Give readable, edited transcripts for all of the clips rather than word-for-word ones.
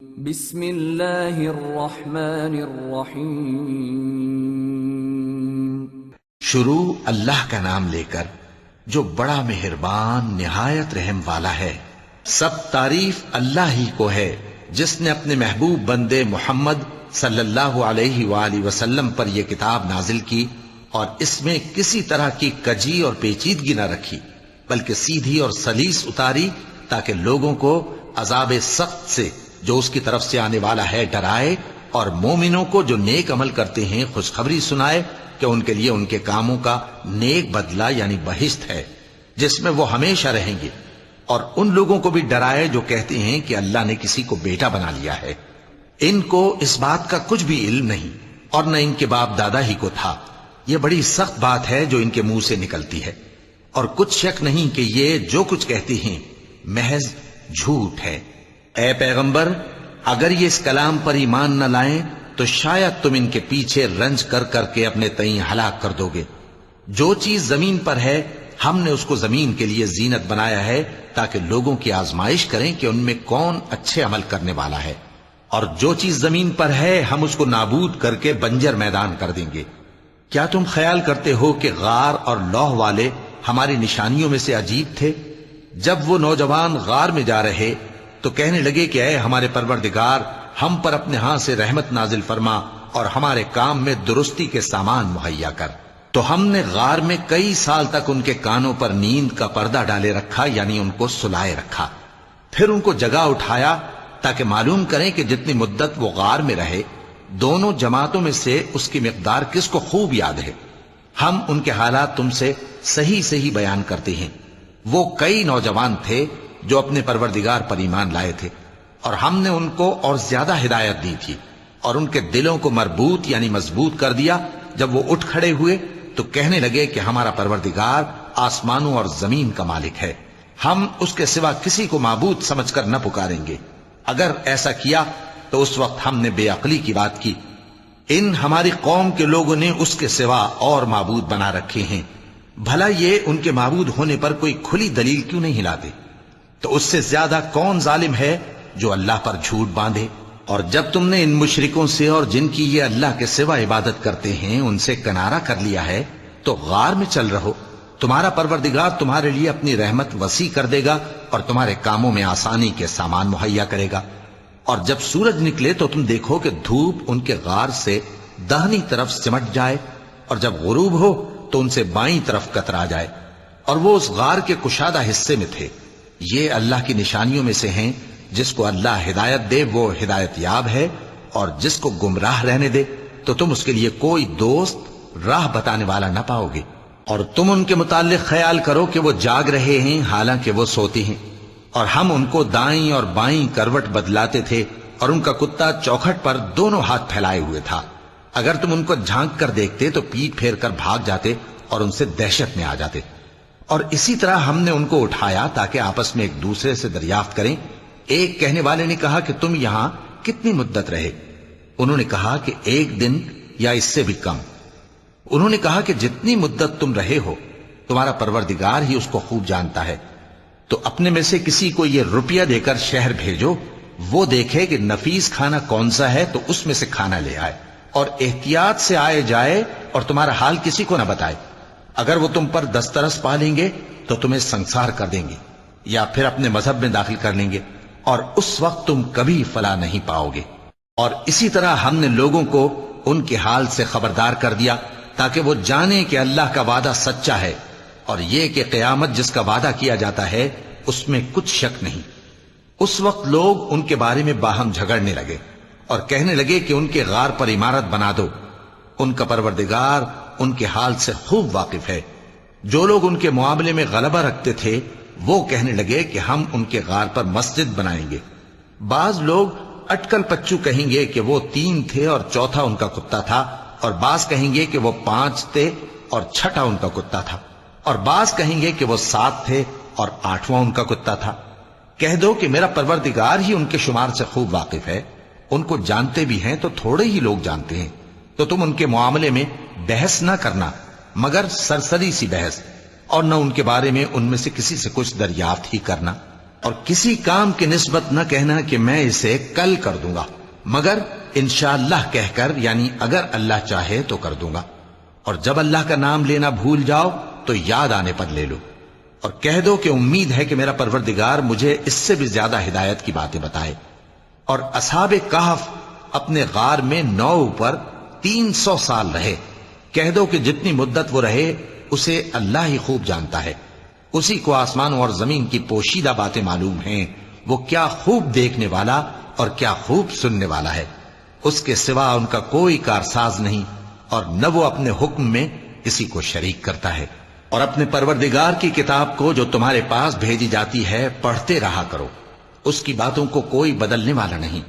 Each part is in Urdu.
بسم اللہ الرحمن الرحیم۔ شروع اللہ کا نام لے کر جو بڑا مہربان نہایت رحم والا ہے۔ سب تعریف اللہ ہی کو ہے جس نے اپنے محبوب بندے محمد صلی اللہ علیہ وآلہ وسلم پر یہ کتاب نازل کی اور اس میں کسی طرح کی کجی اور پیچیدگی نہ رکھی بلکہ سیدھی اور سلیس اتاری تاکہ لوگوں کو عذاب سخت سے جو اس کی طرف سے آنے والا ہے ڈرائے اور مومنوں کو جو نیک عمل کرتے ہیں خوشخبری سنائے کہ ان کے لیے ان کے کاموں کا نیک بدلہ یعنی بہشت ہے جس میں وہ ہمیشہ رہیں گے، اور ان لوگوں کو بھی ڈرائے جو کہتے ہیں کہ اللہ نے کسی کو بیٹا بنا لیا ہے۔ ان کو اس بات کا کچھ بھی علم نہیں اور نہ ان کے باپ دادا ہی کو تھا۔ یہ بڑی سخت بات ہے جو ان کے منہ سے نکلتی ہے، اور کچھ شک نہیں کہ یہ جو کچھ کہتے ہیں محض جھوٹ ہے۔ اے پیغمبر، اگر یہ اس کلام پر ایمان نہ لائیں تو شاید تم ان کے پیچھے رنج کر کر کے اپنے تئیں ہلاک کر دو گے۔ جو چیز زمین پر ہے ہم نے اس کو زمین کے لیے زینت بنایا ہے تاکہ لوگوں کی آزمائش کریں کہ ان میں کون اچھے عمل کرنے والا ہے، اور جو چیز زمین پر ہے ہم اس کو نابود کر کے بنجر میدان کر دیں گے۔ کیا تم خیال کرتے ہو کہ غار اور لوح والے ہماری نشانیوں میں سے عجیب تھے؟ جب وہ نوجوان غار میں جا رہے تو کہنے لگے کہ اے ہمارے پروردگار، ہم پر اپنے ہاں سے رحمت نازل فرما اور ہمارے کام میں درستی کے سامان مہیا کر۔ تو ہم نے غار میں کئی سال تک ان کے کانوں پر نیند کا پردہ ڈالے رکھا، یعنی ان کو سلائے رکھا، پھر ان کو جگہ اٹھایا تاکہ معلوم کریں کہ جتنی مدت وہ غار میں رہے دونوں جماعتوں میں سے اس کی مقدار کس کو خوب یاد ہے۔ ہم ان کے حالات تم سے صحیح صحیح بیان کرتے ہیں۔ وہ کئی نوجوان تھے جو اپنے پروردگار پر ایمان لائے تھے، اور ہم نے ان کو اور زیادہ ہدایت دی تھی اور ان کے دلوں کو مربوط یعنی مضبوط کر دیا۔ جب وہ اٹھ کھڑے ہوئے تو کہنے لگے کہ ہمارا پروردگار آسمانوں اور زمین کا مالک ہے، ہم اس کے سوا کسی کو معبود سمجھ کر نہ پکاریں گے۔ اگر ایسا کیا تو اس وقت ہم نے بے عقلی کی بات کی۔ ان ہماری قوم کے لوگوں نے اس کے سوا اور معبود بنا رکھے ہیں، بھلا یہ ان کے معبود ہونے پر کوئی کھلی دلیل کیوں نہیں لاتے؟ تو اس سے زیادہ کون ظالم ہے جو اللہ پر جھوٹ باندھے؟ اور جب تم نے ان مشرکوں سے اور جن کی یہ اللہ کے سوا عبادت کرتے ہیں ان سے کنارہ کر لیا ہے تو غار میں چل رہو، تمہارا پروردگار تمہارے لیے اپنی رحمت وسیع کر دے گا اور تمہارے کاموں میں آسانی کے سامان مہیا کرے گا۔ اور جب سورج نکلے تو تم دیکھو کہ دھوپ ان کے غار سے داہنی طرف سمٹ جائے، اور جب غروب ہو تو ان سے بائیں طرف کترا جائے، اور وہ اس غار کے کشادہ حصے میں تھے۔ یہ اللہ کی نشانیوں میں سے ہیں، جس کو اللہ ہدایت دے وہ ہدایت یاب ہے، اور جس کو گمراہ رہنے دے تو تم اس کے لیے کوئی دوست راہ بتانے والا نہ پاؤ گے۔ اور تم ان کے متعلق خیال کرو کہ وہ جاگ رہے ہیں حالانکہ وہ سوتے ہیں، اور ہم ان کو دائیں اور بائیں کروٹ بدلاتے تھے، اور ان کا کتا چوکھٹ پر دونوں ہاتھ پھیلائے ہوئے تھا۔ اگر تم ان کو جھانک کر دیکھتے تو پیٹ پھیر کر بھاگ جاتے اور ان سے دہشت میں آ جاتے۔ اور اسی طرح ہم نے ان کو اٹھایا تاکہ آپس میں ایک دوسرے سے دریافت کریں۔ ایک کہنے والے نے کہا کہ تم یہاں کتنی مدت رہے؟ انہوں نے کہا کہ 1 دن یا اس سے بھی کم۔ انہوں نے کہا کہ جتنی مدت تم رہے ہو تمہارا پروردگار ہی اس کو خوب جانتا ہے، تو اپنے میں سے کسی کو یہ روپیہ دے کر شہر بھیجو، وہ دیکھے کہ نفیس کھانا کون سا ہے تو اس میں سے کھانا لے آئے، اور احتیاط سے آئے جائے اور تمہارا حال کسی کو نہ بتائے۔ اگر وہ تم پر دسترس پا لیں گے تو تمہیں سنسار کر دیں گے یا پھر اپنے مذہب میں داخل کر لیں گے، اور اس وقت تم کبھی فلاح نہیں پاؤ گے۔ اور اسی طرح ہم نے لوگوں کو ان کے حال سے خبردار کر دیا تاکہ وہ جانیں کہ اللہ کا وعدہ سچا ہے، اور یہ کہ قیامت جس کا وعدہ کیا جاتا ہے اس میں کچھ شک نہیں۔ اس وقت لوگ ان کے بارے میں باہم جھگڑنے لگے اور کہنے لگے کہ ان کے غار پر عمارت بنا دو۔ ان کا پروردگار ان کے حال سے خوب واقف ہے۔ جو لوگ ان کے معاملے میں غلبہ رکھتے تھے وہ کہنے لگے کہ ہم ان کے غار پر مسجد بنائیں گے۔ بعض لوگ اٹکل پچو کہیں گے کہ وہ 3 تھے اور چوتھا ان کا کتا تھا، اور بعض کہیں گے کہ وہ 5 تھے اور چھٹا ان کا کتا تھا، اور بعض کہیں گے کہ وہ 7 تھے اور 8واں ان کا کتا تھا۔ کہہ دو کہ میرا پروردگار ہی ان کے شمار سے خوب واقف ہے، ان کو جانتے بھی ہیں تو تھوڑے ہی لوگ جانتے ہیں۔ تو تم ان کے معاملے میں بحث نہ کرنا مگر سرسری سی بحث، اور نہ ان کے بارے میں ان میں سے کسی سے کچھ دریافت ہی کرنا۔ اور کسی کام کی نسبت نہ کہنا کہ میں اسے کل کر دوں گا، مگر انشاءاللہ کہہ کر، یعنی اگر اللہ چاہے تو کر دوں گا۔ اور جب اللہ کا نام لینا بھول جاؤ تو یاد آنے پر لے لو، اور کہہ دو کہ امید ہے کہ میرا پروردگار مجھے اس سے بھی زیادہ ہدایت کی باتیں بتائے۔ اور اصحاب کہف اپنے غار میں 9 پر 300 سال رہے۔ کہہ دو کہ جتنی مدت وہ رہے اسے اللہ ہی خوب جانتا ہے، اسی کو آسمانوں اور زمین کی پوشیدہ باتیں معلوم ہیں، وہ کیا خوب دیکھنے والا اور کیا خوب سننے والا ہے۔ اس کے سوا ان کا کوئی کارساز نہیں، اور نہ وہ اپنے حکم میں کسی کو شریک کرتا ہے۔ اور اپنے پروردگار کی کتاب کو جو تمہارے پاس بھیجی جاتی ہے پڑھتے رہا کرو، اس کی باتوں کو کوئی بدلنے والا نہیں،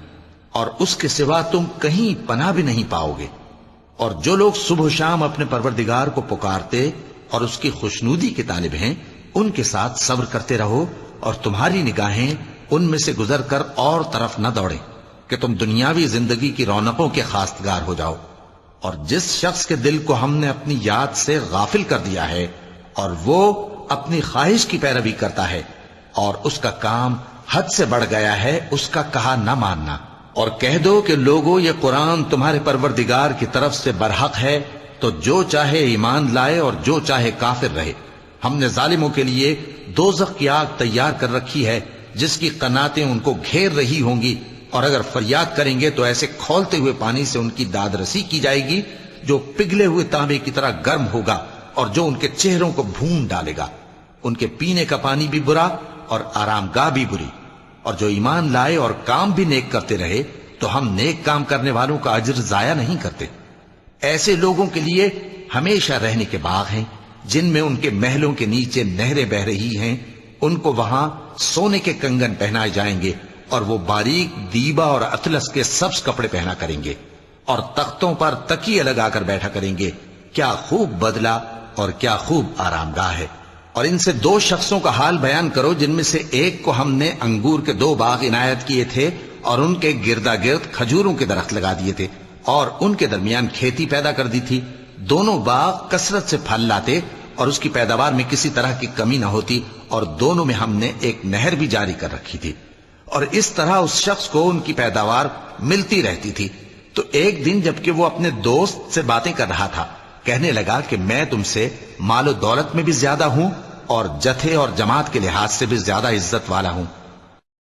اور اس کے سوا تم کہیں پناہ بھی نہیں پاؤ گے۔ اور جو لوگ صبح و شام اپنے پروردگار کو پکارتے اور اس کی خوشنودی کے طالب ہیں، ان کے ساتھ صبر کرتے رہو، اور تمہاری نگاہیں ان میں سے گزر کر اور طرف نہ دوڑیں کہ تم دنیاوی زندگی کی رونقوں کے خواستگار ہو جاؤ۔ اور جس شخص کے دل کو ہم نے اپنی یاد سے غافل کر دیا ہے اور وہ اپنی خواہش کی پیروی کرتا ہے اور اس کا کام حد سے بڑھ گیا ہے، اس کا کہا نہ ماننا۔ اور کہہ دو کہ لوگو یہ قرآن تمہارے پروردگار کی طرف سے برحق ہے، تو جو چاہے ایمان لائے اور جو چاہے کافر رہے۔ ہم نے ظالموں کے لیے دوزخ کی آگ تیار کر رکھی ہے جس کی قناتیں ان کو گھیر رہی ہوں گی، اور اگر فریاد کریں گے تو ایسے کھولتے ہوئے پانی سے ان کی داد رسی کی جائے گی جو پگھلے ہوئے تانبے کی طرح گرم ہوگا اور جو ان کے چہروں کو بھون ڈالے گا۔ ان کے پینے کا پانی بھی برا اور آرام گاہ بھی بری۔ اور جو ایمان لائے اور کام بھی نیک کرتے رہے تو ہم نیک کام کرنے والوں کا اجر ضائع نہیں کرتے۔ ایسے لوگوں کے لیے ہمیشہ رہنے کے باغ ہیں جن میں ان کے محلوں کے نیچے نہریں بہ رہی ہیں، ان کو وہاں سونے کے کنگن پہنائے جائیں گے، اور وہ باریک دیبا اور اطلس کے سبز کپڑے پہنا کریں گے، اور تختوں پر تکیے لگا کر بیٹھا کریں گے۔ کیا خوب بدلہ اور کیا خوب آرام گاہ ہے۔ اور ان سے 2 شخصوں کا حال بیان کرو جن میں سے ایک کو ہم نے انگور کے 2 باغ عنایت کیے تھے اور ان کے گردا گرد کھجوروں کے درخت لگا دیے تھے اور ان کے درمیان کھیتی پیدا کر دی تھی۔ دونوں باغ کثرت سے پھل لاتے اور اس کی پیداوار میں کسی طرح کی کمی نہ ہوتی، اور دونوں میں ہم نے ایک نہر بھی جاری کر رکھی تھی، اور اس طرح اس شخص کو ان کی پیداوار ملتی رہتی تھی۔ تو ایک دن جبکہ وہ اپنے دوست سے باتیں کر رہا تھا، کہنے لگا کہ میں تم سے مال و دولت میں بھی زیادہ ہوں اور جتھے اور جماعت کے لحاظ سے بھی زیادہ عزت والا ہوں،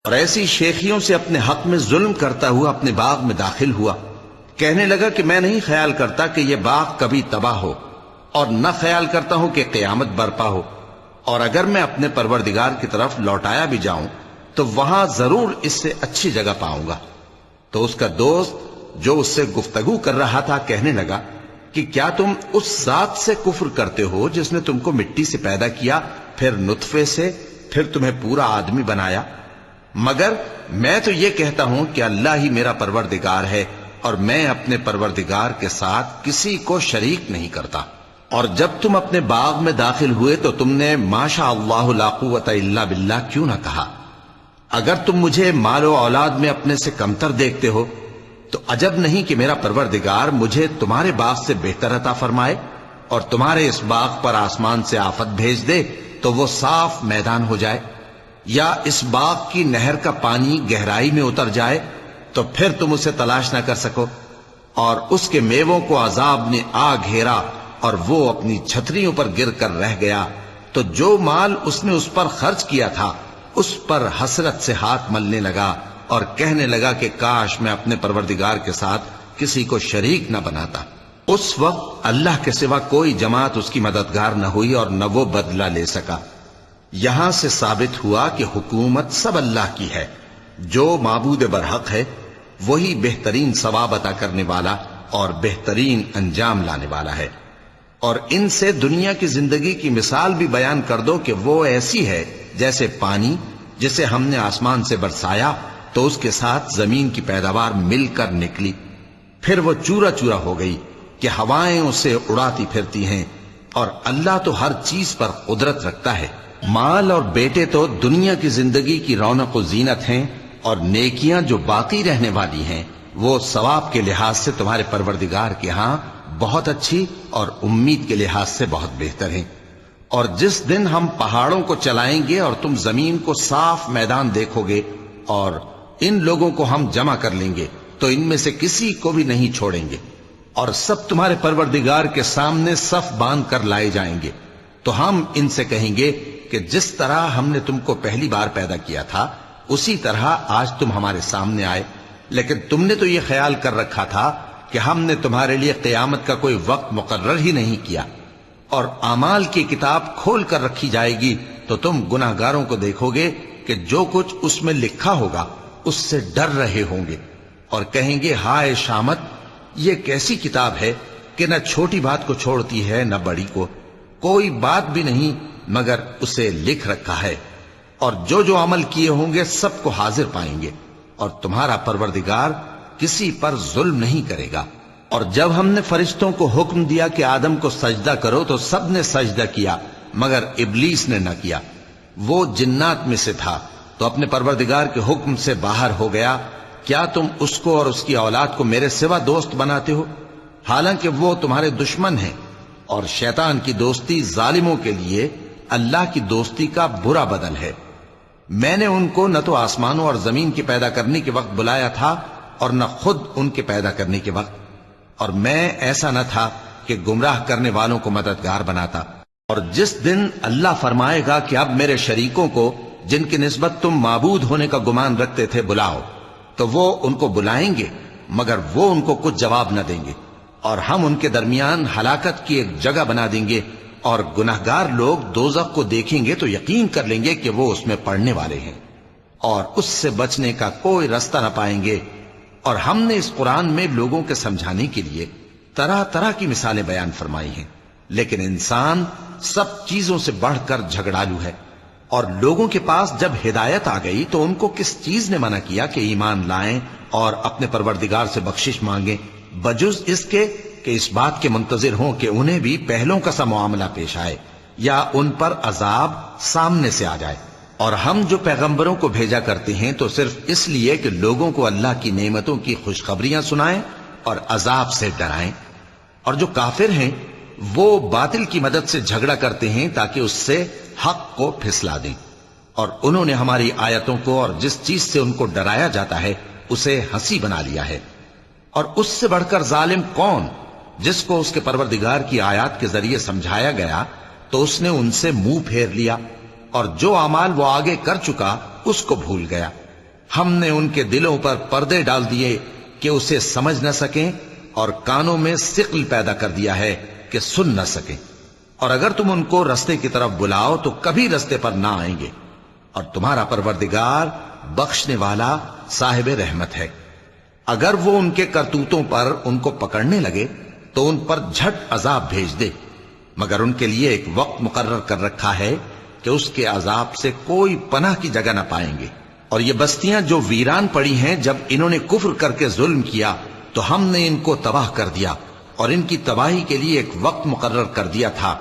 اور ایسی شیخیوں سے اپنے حق میں ظلم کرتا ہوا اپنے باغ میں داخل ہوا۔ کہنے لگا کہ میں نہیں خیال کرتا کہ یہ باغ کبھی تباہ ہو، اور نہ خیال کرتا ہوں کہ قیامت برپا ہو، اور اگر میں اپنے پروردگار کی طرف لوٹایا بھی جاؤں تو وہاں ضرور اس سے اچھی جگہ پاؤں گا۔ تو اس کا دوست جو اس سے گفتگو کر رہا تھا کہنے لگا کہ کیا تم اس ذات سے کفر کرتے ہو جس نے تم کو مٹی سے پیدا کیا، پھر نطفے سے، پھر تمہیں پورا آدمی بنایا؟ مگر میں تو یہ کہتا ہوں کہ اللہ ہی میرا پروردگار ہے، اور میں اپنے پروردگار کے ساتھ کسی کو شریک نہیں کرتا۔ اور جب تم اپنے باغ میں داخل ہوئے تو تم نے ماشاء اللہ لا قوت الا باللہ کیوں نہ کہا؟ اگر تم مجھے مال و اولاد میں اپنے سے کمتر دیکھتے ہو تو عجب نہیں کہ میرا پروردگار مجھے تمہارے باغ سے بہتر عطا فرمائے، اور تمہارے اس باغ پر آسمان سے آفت بھیج دے تو وہ صاف میدان ہو جائے، یا اس باغ کی نہر کا پانی گہرائی میں اتر جائے تو پھر تم اسے تلاش نہ کر سکو، اور اس کے میووں کو عذاب نے آ گھیرا اور وہ اپنی چھتریوں پر گر کر رہ گیا، تو جو مال اس نے اس پر خرچ کیا تھا اس پر حسرت سے ہاتھ ملنے لگا اور کہنے لگا کہ کاش میں اپنے پروردگار کے ساتھ کسی کو شریک نہ بناتا۔ اس وقت اللہ کے سوا کوئی جماعت اس کی مددگار نہ ہوئی اور نہ وہ بدلہ لے سکا۔ یہاں سے ثابت ہوا کہ حکومت سب اللہ کی ہے، جو معبود برحق ہے وہی بہترین ثواب عطا کرنے والا اور بہترین انجام لانے والا ہے۔ اور ان سے دنیا کی زندگی کی مثال بھی بیان کر دو کہ وہ ایسی ہے جیسے پانی جسے ہم نے آسمان سے برسایا تو اس کے ساتھ زمین کی پیداوار مل کر نکلی، پھر وہ چورا چورا ہو گئی کہ ہوائیں اسے اڑاتی پھرتی ہیں، اور اللہ تو ہر چیز پر قدرت رکھتا ہے۔ مال اور بیٹے تو دنیا کی زندگی کی رونق و زینت ہیں، اور نیکیاں جو باقی رہنے والی ہیں وہ ثواب کے لحاظ سے تمہارے پروردگار کے ہاں بہت اچھی اور امید کے لحاظ سے بہت بہتر ہیں۔ اور جس دن ہم پہاڑوں کو چلائیں گے اور تم زمین کو صاف میدان دیکھو گے اور ان لوگوں کو ہم جمع کر لیں گے تو ان میں سے کسی کو بھی نہیں چھوڑیں گے، اور سب تمہارے پروردگار کے سامنے صف باندھ کر لائے جائیں گے، تو ہم ان سے کہیں گے کہ جس طرح ہم نے تم کو پہلی بار پیدا کیا تھا اسی طرح آج تم ہمارے سامنے آئے، لیکن تم نے تو یہ خیال کر رکھا تھا کہ ہم نے تمہارے لیے قیامت کا کوئی وقت مقرر ہی نہیں کیا، اور اعمال کی کتاب کھول کر رکھی جائے گی تو تم گناہگاروں کو دیکھو گے کہ جو کچھ اس میں لکھا ہوگا اس سے ڈر رہے ہوں گے، اور کہیں گے ہائے شامت، یہ کیسی کتاب ہے کہ نہ چھوٹی بات کو چھوڑتی ہے نہ بڑی کو، کوئی بات بھی نہیں مگر اسے لکھ رکھا ہے، اور جو جو عمل کیے ہوں گے سب کو حاضر پائیں گے، اور تمہارا پروردگار کسی پر ظلم نہیں کرے گا۔ اور جب ہم نے فرشتوں کو حکم دیا کہ آدم کو سجدہ کرو تو سب نے سجدہ کیا مگر ابلیس نے نہ کیا، وہ جنات میں سے تھا تو اپنے پروردگار کے حکم سے باہر ہو گیا۔ کیا تم اس کو اور اس کی اولاد کو میرے سوا دوست بناتے ہو، حالانکہ وہ تمہارے دشمن ہیں، اور شیطان کی دوستی ظالموں کے لیے اللہ کی دوستی کا برا بدل ہے۔ میں نے ان کو نہ تو آسمانوں اور زمین کے پیدا کرنے کے وقت بلایا تھا اور نہ خود ان کے پیدا کرنے کے وقت، اور میں ایسا نہ تھا کہ گمراہ کرنے والوں کو مددگار بناتا۔ اور جس دن اللہ فرمائے گا کہ اب میرے شریکوں کو جن کی نسبت تم معبود ہونے کا گمان رکھتے تھے بلاؤ، تو وہ ان کو بلائیں گے مگر وہ ان کو کچھ جواب نہ دیں گے، اور ہم ان کے درمیان ہلاکت کی ایک جگہ بنا دیں گے، اور گناہگار لوگ دوزخ کو دیکھیں گے تو یقین کر لیں گے کہ وہ اس میں پڑنے والے ہیں، اور اس سے بچنے کا کوئی راستہ نہ پائیں گے۔ اور ہم نے اس قرآن میں لوگوں کے سمجھانے کے لیے طرح طرح کی مثالیں بیان فرمائی ہیں، لیکن انسان سب چیزوں سے بڑھ کر جھگڑالو ہے، اور لوگوں کے پاس جب ہدایت آ گئی تو ان کو کس چیز نے منع کیا کہ ایمان لائیں اور اپنے پروردگار سے بخشش مانگیں، بجز اس کے کہ اس بات کے منتظر ہوں کہ انہیں بھی پہلوں کا سا معاملہ پیش آئے یا ان پر عذاب سامنے سے آ جائے۔ اور ہم جو پیغمبروں کو بھیجا کرتے ہیں تو صرف اس لیے کہ لوگوں کو اللہ کی نعمتوں کی خوشخبریاں سنائیں اور عذاب سے ڈرائیں، اور جو کافر ہیں وہ باطل کی مدد سے جھگڑا کرتے ہیں تاکہ اس سے حق کو پھسلا دیں، اور انہوں نے ہماری آیتوں کو اور جس چیز سے ان کو ڈرایا جاتا ہے اسے ہنسی بنا لیا ہے۔ اور اس سے بڑھ کر ظالم کون، جس کو اس کے پروردگار کی آیات کے ذریعے سمجھایا گیا تو اس نے ان سے منہ پھیر لیا، اور جو اعمال وہ آگے کر چکا اس کو بھول گیا۔ ہم نے ان کے دلوں پر پردے ڈال دیے کہ اسے سمجھ نہ سکیں، اور کانوں میں ثقل پیدا کر دیا ہے کہ سن نہ سکیں، اور اگر تم ان کو رستے کی طرف بلاؤ تو کبھی رستے پر نہ آئیں گے، اور تمہارا پروردگار بخشنے والا صاحب رحمت ہے۔ اگر وہ ان کے کرتوتوں پر ان کو پکڑنے لگے تو ان پر جھٹ عذاب بھیج دے، مگر ان کے لیے ایک وقت مقرر کر رکھا ہے کہ اس کے عذاب سے کوئی پناہ کی جگہ نہ پائیں گے۔ اور یہ بستیاں جو ویران پڑی ہیں، جب انہوں نے کفر کر کے ظلم کیا تو ہم نے ان کو تباہ کر دیا، اور ان کی تباہی کے لیے ایک وقت مقرر کر دیا تھا۔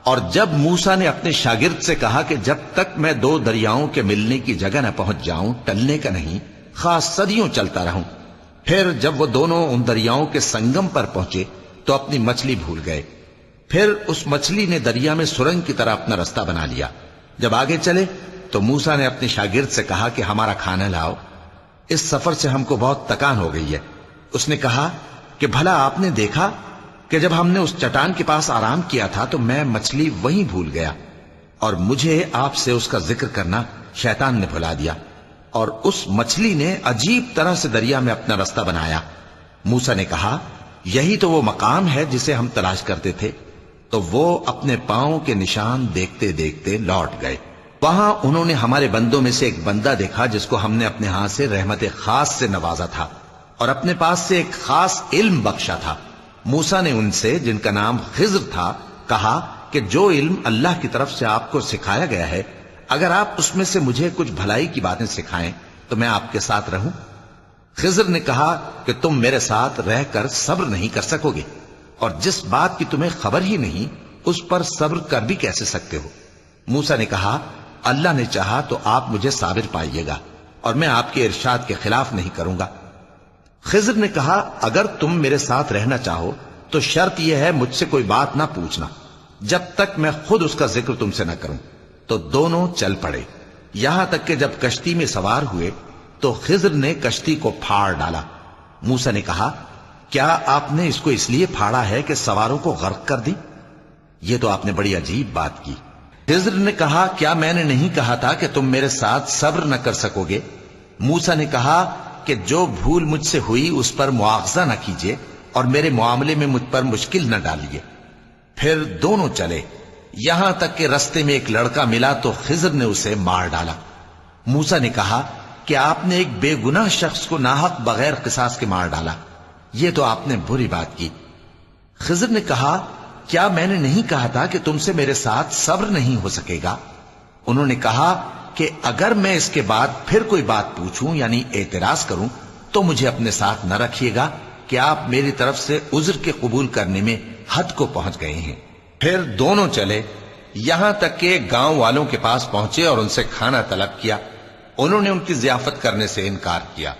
اور جب موسیٰ نے اپنے شاگرد سے کہا کہ جب تک میں دو دریاؤں کے ملنے کی جگہ نہ پہنچ جاؤں ٹلنے کا نہیں، خاص صدیوں چلتا رہوں، پھر جب وہ دونوں ان دریاؤں کے سنگم پر پہنچے تو اپنی مچھلی بھول گئے، پھر اس مچھلی نے دریا میں سرنگ کی طرح اپنا رستہ بنا لیا۔ جب آگے چلے تو موسیٰ نے اپنے شاگرد سے کہا کہ ہمارا کھانا لاؤ، اس سفر سے ہم کو بہت تکان ہو گئی ہے۔ اس نے کہا کہ بھلا آپ نے دیکھا کہ جب ہم نے اس چٹان کے پاس آرام کیا تھا تو میں مچھلی وہیں بھول گیا، اور مجھے آپ سے اس کا ذکر کرنا شیطان نے بھلا دیا، اور اس مچھلی نے عجیب طرح سے دریا میں اپنا رستہ بنایا۔ موسیٰ نے کہا یہی تو وہ مقام ہے جسے ہم تلاش کرتے تھے، تو وہ اپنے پاؤں کے نشان دیکھتے دیکھتے لوٹ گئے۔ وہاں انہوں نے ہمارے بندوں میں سے ایک بندہ دیکھا جس کو ہم نے اپنے ہاتھ سے رحمت خاص سے نوازا تھا اور اپنے پاس سے ایک خاص علم بخشا تھا۔ موسیٰ نے ان سے جن کا نام خضر تھا کہا کہ جو علم اللہ کی طرف سے آپ کو سکھایا گیا ہے، اگر آپ اس میں سے مجھے کچھ بھلائی کی باتیں سکھائیں تو میں آپ کے ساتھ رہوں۔ خضر نے کہا کہ تم میرے ساتھ رہ کر صبر نہیں کر سکو گے، اور جس بات کی تمہیں خبر ہی نہیں اس پر صبر کر بھی کیسے سکتے ہو؟ موسیٰ نے کہا اللہ نے چاہا تو آپ مجھے صابر پائیے گا، اور میں آپ کے ارشاد کے خلاف نہیں کروں گا۔ خضر نے کہا اگر تم میرے ساتھ رہنا چاہو تو شرط یہ ہے مجھ سے کوئی بات نہ پوچھنا، جب تک میں خود اس کا ذکر تم سے نہ کروں۔ تو دونوں چل پڑے، یہاں تک کہ جب کشتی میں سوار ہوئے تو خضر نے کشتی کو پھاڑ ڈالا۔ موسیٰ نے کہا، کیا آپ نے اس کو اس لیے پھاڑا ہے کہ سواروں کو غرق کر دی؟ یہ تو آپ نے بڑی عجیب بات کی۔ خضر نے کہا، کیا میں نے نہیں کہا تھا کہ تم میرے ساتھ صبر نہ کر سکو گے؟ موسیٰ نے کہا کہ جو بھول مجھ سے ہوئی اس پر مواخذہ نہ کیجیے اور میرے معاملے میں مجھ پر مشکل نہ ڈالیے۔ پھر دونوں چلے، یہاں تک کہ رستے میں ایک لڑکا ملا تو خضر نے اسے مار ڈالا۔ موسیٰ نے کہا کہ آپ نے ایک بے گناہ شخص کو ناحق بغیر قصاص کے مار ڈالا، یہ تو آپ نے بری بات کی۔ خضر نے کہا، کیا میں نے نہیں کہا تھا کہ تم سے میرے ساتھ صبر نہیں ہو سکے گا؟ انہوں نے کہا کہ اگر میں اس کے بعد پھر کوئی بات پوچھوں یعنی اعتراض کروں تو مجھے اپنے ساتھ نہ رکھیے گا کہ آپ میری طرف سے عذر کے قبول کرنے میں حد کو پہنچ گئے ہیں۔ پھر دونوں چلے، یہاں تک کہ گاؤں والوں کے پاس پہنچے اور ان سے کھانا طلب کیا۔ انہوں نے ان کی ضیافت کرنے سے انکار کیا۔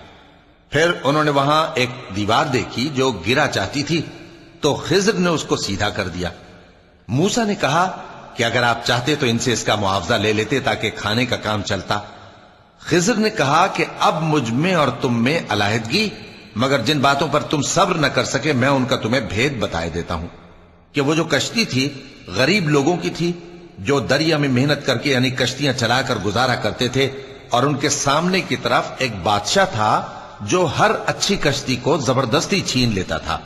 پھر انہوں نے وہاں ایک دیوار دیکھی جو گرا چاہتی تھی تو خضر نے اس کو سیدھا کر دیا۔ موسیٰ نے کہا کہ اگر آپ چاہتے تو ان سے اس کا معاوضہ لے لیتے تاکہ کھانے کا کام چلتا۔ خضر نے کہا کہ اب مجھ میں اور تم میں علیحدگی، مگر جن باتوں پر تم صبر نہ کر سکے میں ان کا تمہیں بھید بتائے دیتا ہوں کہ وہ جو کشتی تھی غریب لوگوں کی تھی جو دریا میں محنت کر کے یعنی کشتیاں چلا کر گزارا کرتے تھے، اور ان کے سامنے کی طرف ایک بادشاہ تھا جو ہر اچھی کشتی کو زبردستی چھین لیتا تھا۔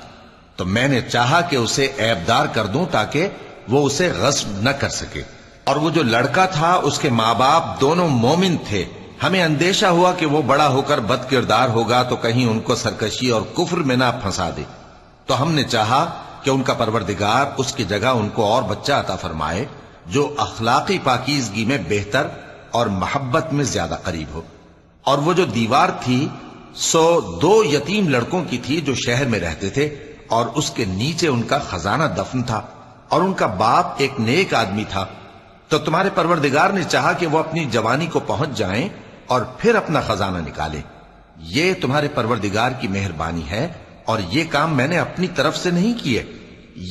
تو میں نے چاہا کہ اسے عیبدار کر دوں تاکہ وہ اسے غصب نہ کر سکے۔ اور وہ جو لڑکا تھا اس کے ماں باپ دونوں مومن تھے، ہمیں اندیشہ ہوا کہ وہ بڑا ہو کر بد کردار ہوگا تو کہیں ان کو سرکشی اور کفر میں نہ پھنسا دے، تو ہم نے چاہا کہ ان کا پروردگار اس کی جگہ ان کو اور بچہ عطا فرمائے جو اخلاقی پاکیزگی میں بہتر اور محبت میں زیادہ قریب ہو۔ اور وہ جو دیوار تھی سو 2 یتیم لڑکوں کی تھی جو شہر میں رہتے تھے، اور اس کے نیچے ان کا خزانہ دفن تھا، اور ان کا باپ ایک نیک آدمی تھا۔ تو تمہارے پروردگار نے چاہا کہ وہ اپنی جوانی کو پہنچ جائیں اور پھر اپنا خزانہ نکالیں۔ یہ تمہارے پروردگار کی مہربانی ہے، اور یہ کام میں نے اپنی طرف سے نہیں کیے،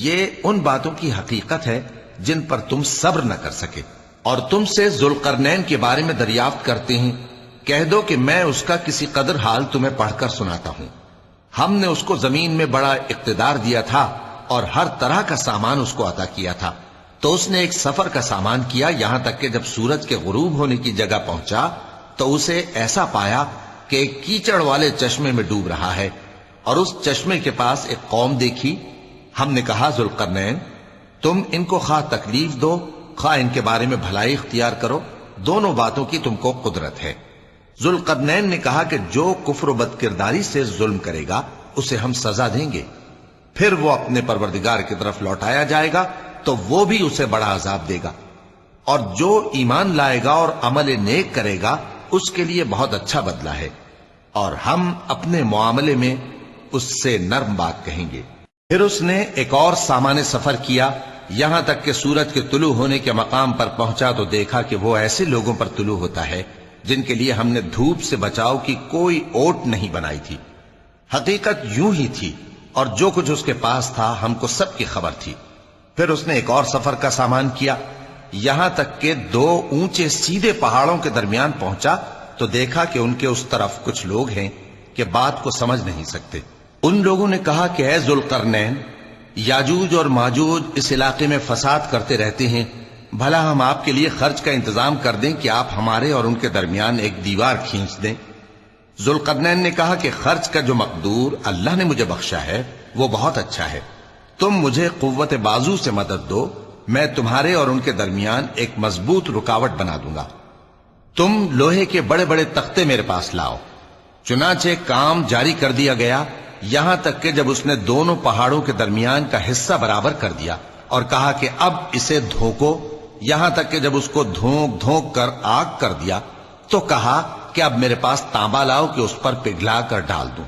یہ ان باتوں کی حقیقت ہے جن پر تم صبر نہ کر سکے۔ اور تم سے ذوالقرنین کے بارے میں دریافت کرتے ہیں، کہہ دو کہ میں اس کا کسی قدر حال تمہیں پڑھ کر سناتا ہوں۔ ہم نے اس کو زمین میں بڑا اقتدار دیا تھا اور ہر طرح کا سامان اس کو عطا کیا تھا، تو اس نے ایک سفر کا سامان کیا، یہاں تک کہ جب سورج کے غروب ہونے کی جگہ پہنچا تو اسے ایسا پایا کہ ایک کیچڑ والے چشمے میں ڈوب رہا ہے، اور اس چشمے کے پاس ایک قوم دیکھی۔ ہم نے کہا، ذوالقرنین، تم ان کو خواہ تکلیف دو خواہ ان کے بارے میں بھلائی اختیار کرو، دونوں باتوں کی تم کو قدرت ہے۔ ذوالقرنین نے کہا کہ جو کفر و بد کرداری سے ظلم کرے گا اسے ہم سزا دیں گے، پھر وہ اپنے پروردگار کی طرف لوٹایا جائے گا تو وہ بھی اسے بڑا عذاب دے گا، اور جو ایمان لائے گا اور عمل نیک کرے گا اس کے لیے بہت اچھا بدلہ ہے، اور ہم اپنے معاملے میں اس سے نرم بات کہیں گے۔ پھر اس نے ایک اور سامان سفر کیا، یہاں تک کہ سورج کے طلوع ہونے کے مقام پر پہنچا تو دیکھا کہ وہ ایسے لوگوں پر طلوع ہوتا ہے جن کے لیے ہم نے دھوپ سے بچاؤ کی کوئی اوٹ نہیں بنائی تھی۔ حقیقت یوں ہی تھی، اور جو کچھ اس کے پاس تھا ہم کو سب کی خبر تھی۔ پھر اس نے ایک اور سفر کا سامان کیا، یہاں تک کہ 2 اونچے سیدھے پہاڑوں کے درمیان پہنچا تو دیکھا کہ ان کے اس طرف کچھ لوگ ہیں کہ بات کو سمجھ نہیں سکتے۔ ان لوگوں نے کہا کہ اے ذوالقرنین، یاجوج اور ماجوج اس علاقے میں فساد کرتے رہتے ہیں، بھلا ہم آپ کے لیے خرچ کا انتظام کر دیں کہ آپ ہمارے اور ان کے درمیان ایک دیوار کھینچ دیں۔ ذوالقرنین نے کہا کہ خرچ کا جو مقدور اللہ نے مجھے بخشا ہے وہ بہت اچھا ہے، تم مجھے قوت بازو سے مدد دو، میں تمہارے اور ان کے درمیان ایک مضبوط رکاوٹ بنا دوں گا۔ تم لوہے کے بڑے بڑے تختے میرے پاس لاؤ۔ چنانچہ کام جاری کر دیا گیا، یہاں تک کہ جب اس نے دونوں پہاڑوں کے درمیان کا حصہ برابر کر دیا اور کہا کہ اب اسے دھوکو، یہاں تک کہ جب اس کو دھونک دھونک کر آگ کر دیا تو کہا کہ اب میرے پاس تانبا لاؤ کہ اس پر پگھلا کر ڈال دوں۔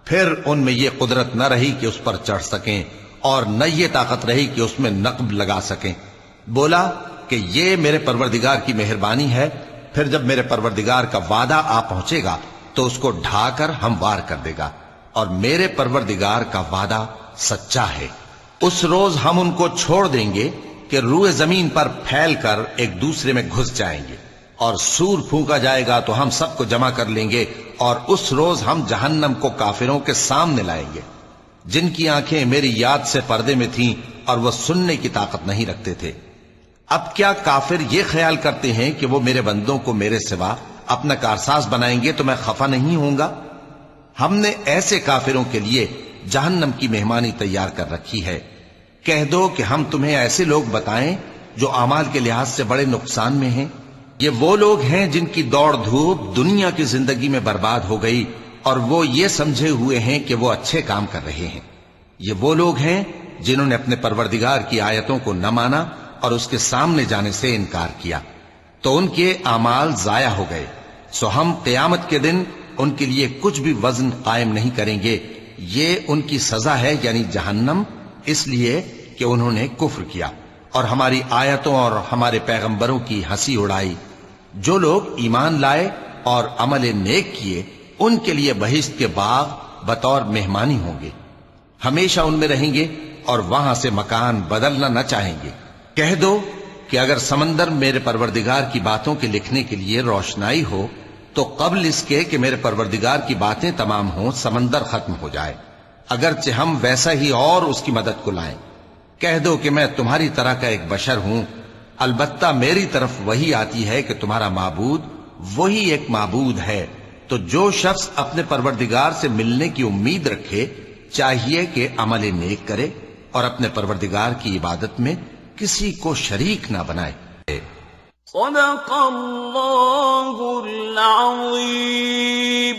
پھر ان میں یہ قدرت نہ رہی کہ اس پر چڑھ سکیں، اور نہ یہ طاقت رہی کہ اس میں نقب لگا سکیں۔ بولا کہ یہ میرے پروردگار کی مہربانی ہے، پھر جب میرے پروردگار کا وعدہ آ پہنچے گا تو اس کو ڈھا کر ہموار کر دے گا، اور میرے پروردگار کا وعدہ سچا ہے۔ اس روز ہم ان کو چھوڑ دیں گے کہ روئے زمین پر پھیل کر ایک دوسرے میں گھس جائیں گے، اور سور پھونکا جائے گا تو ہم سب کو جمع کر لیں گے، اور اس روز ہم جہنم کو کافروں کے سامنے لائیں گے، جن کی آنکھیں میری یاد سے پردے میں تھیں اور وہ سننے کی طاقت نہیں رکھتے تھے۔ اب کیا کافر یہ خیال کرتے ہیں کہ وہ میرے بندوں کو میرے سوا اپنا کارساز بنائیں گے تو میں خفا نہیں ہوں گا؟ ہم نے ایسے کافروں کے لیے جہنم کی مہمانی تیار کر رکھی ہے۔ کہہ دو کہ ہم تمہیں ایسے لوگ بتائیں جو اعمال کے لحاظ سے بڑے نقصان میں ہیں۔ یہ وہ لوگ ہیں جن کی دوڑ دھوپ دنیا کی زندگی میں برباد ہو گئی، اور وہ یہ سمجھے ہوئے ہیں کہ وہ اچھے کام کر رہے ہیں۔ یہ وہ لوگ ہیں جنہوں نے اپنے پروردگار کی آیتوں کو نہ مانا اور اس کے سامنے جانے سے انکار کیا، تو ان کے اعمال ضائع ہو گئے، سو ہم قیامت کے دن ان کے لیے کچھ بھی وزن قائم نہیں کریں گے۔ یہ ان کی سزا ہے، یعنی جہنم، اس لیے کہ انہوں نے کفر کیا اور ہماری آیتوں اور ہمارے پیغمبروں کی ہنسی اڑائی۔ جو لوگ ایمان لائے اور عمل نیک کیے، ان کے لیے بہشت کے باغ بطور مہمانی ہوں گے، ہمیشہ ان میں رہیں گے اور وہاں سے مکان بدلنا نہ چاہیں گے۔ کہہ دو کہ اگر سمندر میرے پروردگار کی باتوں کے لکھنے کے لیے روشنائی ہو تو قبل اس کے کہ میرے پروردگار کی باتیں تمام ہوں سمندر ختم ہو جائے، اگرچہ ہم ویسا ہی اور اس کی مدد کو لائیں۔ کہہ دو کہ میں تمہاری طرح کا ایک بشر ہوں، البتہ میری طرف وہی آتی ہے کہ تمہارا معبود وہی ایک معبود ہے، تو جو شخص اپنے پروردگار سے ملنے کی امید رکھے چاہیے کہ عمل نیک کرے اور اپنے پروردگار کی عبادت میں کسی کو شریک نہ بنائے۔ صدق اللہ العظیم۔